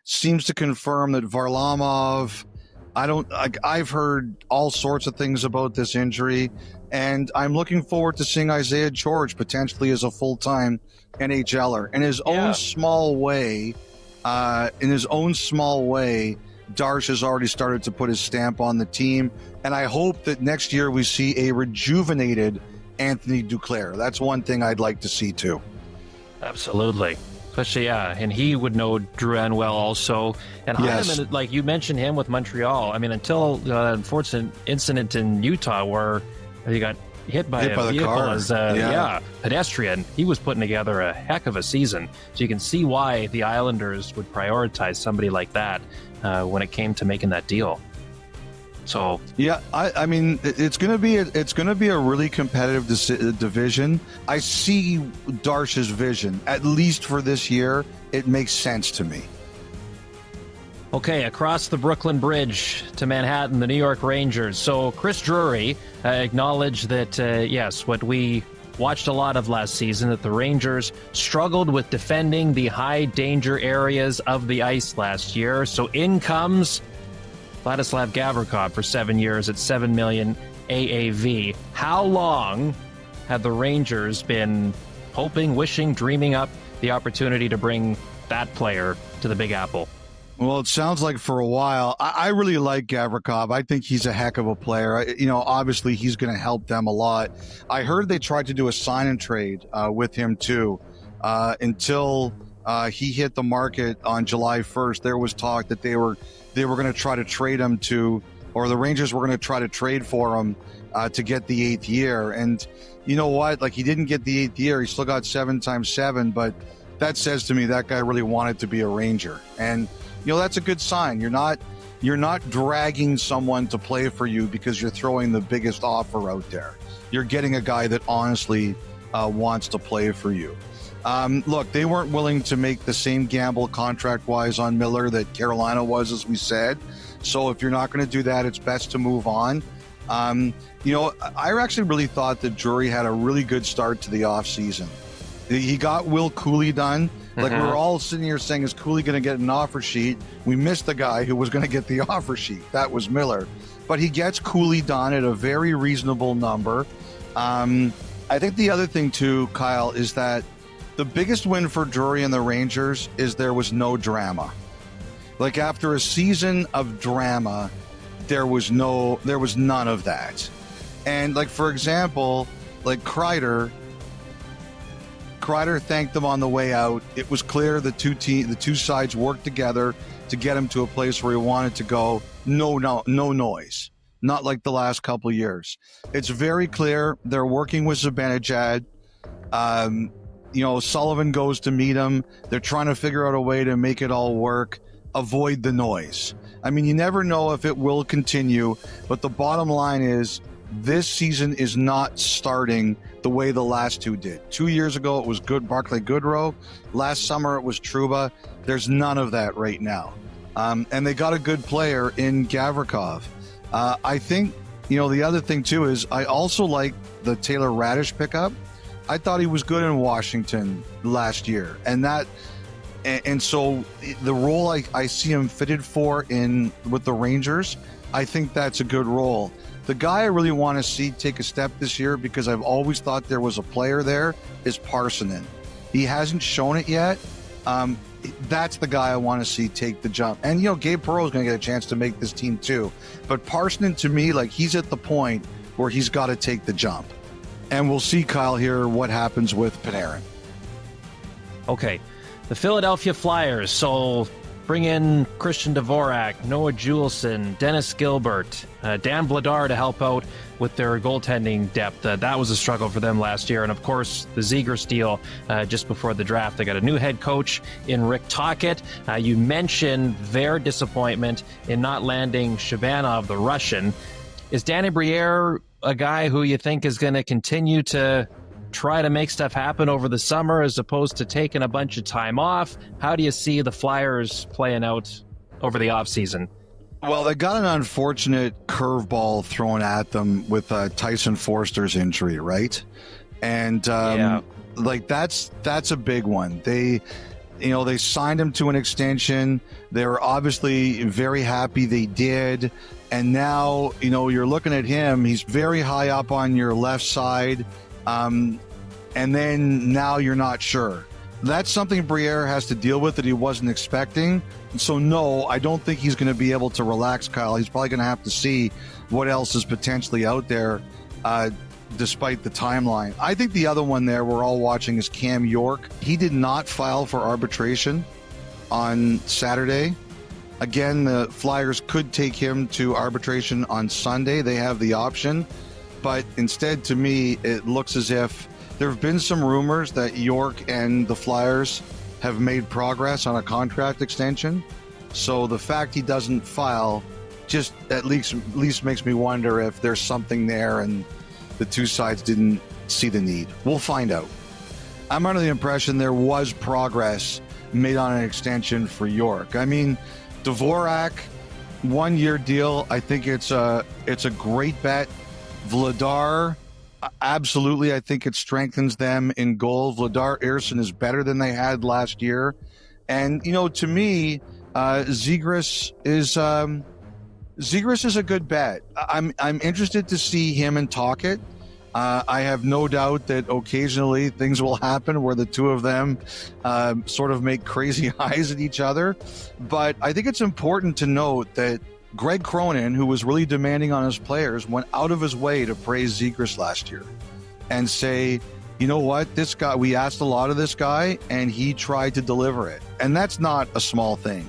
seems to confirm that Varlamov. I've heard all sorts of things about this injury, and I'm looking forward to seeing Isaiah George potentially as a full-time NHLer. In his own small way, Darsh has already started to put his stamp on the team, and I hope that next year we see a rejuvenated Anthony Duclair. That's one thing I'd like to see too. Absolutely. Especially, and he would know Drouin well also. And Hyman, like you mentioned him with Montreal, I mean, until the unfortunate incident in Utah where he got hit by a vehicle as a pedestrian, he was putting together a heck of a season. So you can see why the Islanders would prioritize somebody like that when it came to making that deal. So yeah, I mean, it's gonna be a really competitive division. I see Darsh's vision, at least for this year. It makes sense to me. Okay, across the Brooklyn Bridge to Manhattan, the New York Rangers. So Chris Drury acknowledged that yes, what we watched a lot of last season, that the Rangers struggled with defending the high danger areas of the ice last year. So in comes Vladislav Gavrikov for 7 years at $7 million AAV. How long have the Rangers been hoping, wishing, dreaming up the opportunity to bring that player to the Big Apple? Well, it sounds like for a while. I really like Gavrikov. I think he's a heck of a player. Obviously he's going to help them a lot. I heard they tried to do a sign and trade with him too, until he hit the market on July 1st. There was talk that they were going to try to trade him or the Rangers were going to try to trade for him to get the 8th year. And you know what? Like, he didn't get the 8th year. He still got 7 times 7, but that says to me that guy really wanted to be a Ranger. And that's a good sign. You're not dragging someone to play for you because you're throwing the biggest offer out there. You're getting a guy that honestly wants to play for you. Look, they weren't willing to make the same gamble contract-wise on Miller that Carolina was, as we said. So if you're not going to do that, it's best to move on. I actually really thought that Drury had a really good start to the offseason. He got Will Cooley done. Like, we were all sitting here saying, is Cooley going to get an offer sheet? We missed the guy who was going to get the offer sheet. That was Miller. But he gets Cooley done at a very reasonable number. I think the other thing, too, Kyle, is that the biggest win for Drury and the Rangers is there was no drama. Like, after a season of drama, there was none of that. And, like, for example, like Kreider thanked them on the way out. It was clear the two sides worked together to get him to a place where he wanted to go. No noise. Not like the last couple of years. It's very clear they're working with Zibanejad. Sullivan goes to meet him. They're trying to figure out a way to make it all work. Avoid the noise. I mean, you never know if it will continue, but the bottom line is this season is not starting the way the last two did. 2 years ago, it was Barclay Goodrow. Last summer, it was Trouba. There's none of that right now. And they got a good player in Gavrikov. I think, the other thing, too, is I also like the Taylor Radish pickup. I thought he was good in Washington last year. And so the role I see him fitted for with the Rangers, I think that's a good role. The guy I really want to see take a step this year, because I've always thought there was a player there, is Parssinen. He hasn't shown it yet. That's the guy I want to see take the jump. And, Gabe Perreault is going to get a chance to make this team too. But Parssinen, to me, like, he's at the point where he's got to take the jump. And we'll see, Kyle, here what happens with Panarin. Okay. The Philadelphia Flyers. So bring in Christian Dvorak, Noah Juleson, Dennis Gilbert, Dan Vladar to help out with their goaltending depth. That was a struggle for them last year. And, of course, the Zegras deal just before the draft. They got a new head coach in Rick Tocchet. You mentioned their disappointment in not landing Shabanov, the Russian. Is Danny Briere a guy who you think is going to continue to try to make stuff happen over the summer as opposed to taking a bunch of time off? How do you see the Flyers playing out over the offseason? Well, they got an unfortunate curveball thrown at them with Tyson Forster's injury, right? And that's a big one. They signed him to an extension. They were obviously very happy they did. And now, you're looking at him. He's very high up on your left side. And then now you're not sure. That's something Briere has to deal with that he wasn't expecting. So, no, I don't think he's going to be able to relax, Kyle. He's probably going to have to see what else is potentially out there, despite the timeline. I think the other one there we're all watching is Cam York. He did not file for arbitration on Saturday. Again, the Flyers could take him to arbitration on Sunday. They have the option. But instead, to me, it looks as if there have been some rumors that York and the Flyers have made progress on a contract extension. So the fact he doesn't file just at least makes me wonder if there's something there and the two sides didn't see the need. We'll find out. I'm under the impression there was progress made on an extension for York. I mean, Dvorak, 1 year deal. I think it's a great bet. Vladar, absolutely. I think it strengthens them in goal. Vladar Ersson is better than they had last year. And, to me, Zegras is a good bet. I'm interested to see him and Tocchet. I have no doubt that occasionally things will happen where the two of them sort of make crazy eyes at each other. But I think it's important to note that Greg Cronin, who was really demanding on his players, went out of his way to praise Zegras last year and say, you know what, this guy, we asked a lot of this guy and he tried to deliver it. And that's not a small thing.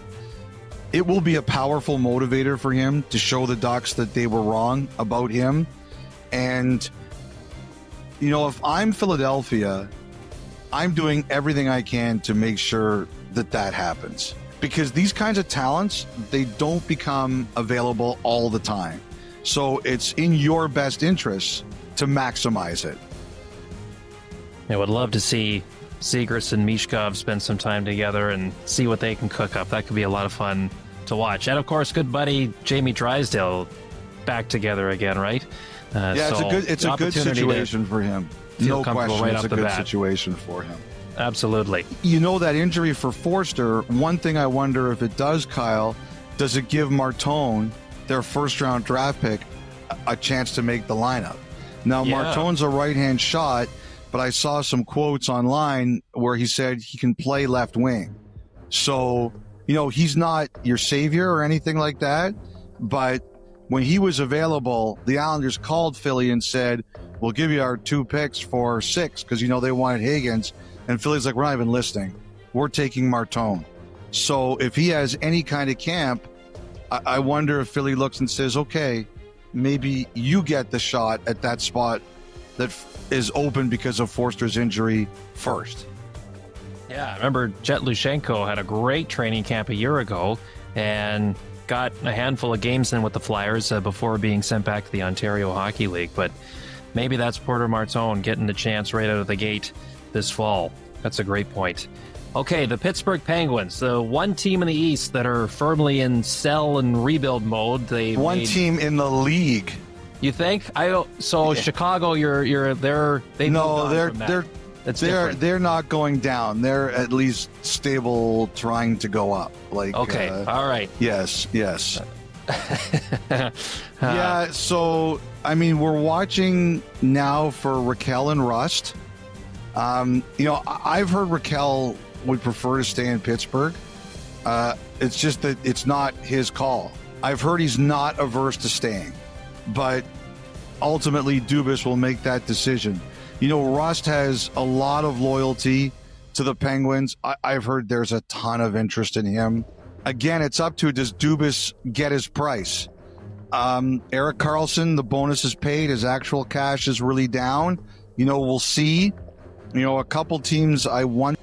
It will be a powerful motivator for him to show the Ducks that they were wrong about him. And, if I'm Philadelphia, I'm doing everything I can to make sure that happens. Because these kinds of talents, they don't become available all the time. So it's in your best interest to maximize it. I would love to see Zegras and Mishkov spend some time together and see what they can cook up. That could be a lot of fun to watch. And of course, good buddy Jamie Drysdale back together again, right? It's a good situation for him. No question, right it's a good situation for him. Absolutely. That injury for Forster, one thing I wonder if it does, Kyle, does it give Martone, their first-round draft pick, a chance to make the lineup? Now, Martone's a right-hand shot, but I saw some quotes online where he said he can play left wing. So, he's not your savior or anything like that, but when he was available, the Islanders called Philly and said, we'll give you our 2 picks for 6, because, they wanted Higgins. And Philly's like, we're not even listening. We're taking Martone. So if he has any kind of camp, I wonder if Philly looks and says, okay, maybe you get the shot at that spot that is open because of Forster's injury first. Yeah, I remember Jet Lushenko had a great training camp a year ago and got a handful of games in with the Flyers before being sent back to the Ontario Hockey League. But maybe that's Porter Martone getting the chance right out of the gate this fall. That's a great point. Okay, the Pittsburgh Penguins, the one team in the East that are firmly in sell and rebuild mode. Team in the league. You think? Chicago, they're not going down. They're at least stable, trying to go up. Okay, all right. Yes. Yeah. So we're watching now for Raquel and Rust. I've heard Raquel would prefer to stay in Pittsburgh. It's just that it's not his call. I've heard he's not averse to staying, but ultimately Dubas will make that decision. Rust has a lot of loyalty to the Penguins. I've heard there's a ton of interest in him. Again, it's up to, does Dubas get his price? Erik Karlsson, the bonus is paid. His actual cash is really down. We'll see. A couple teams I wonder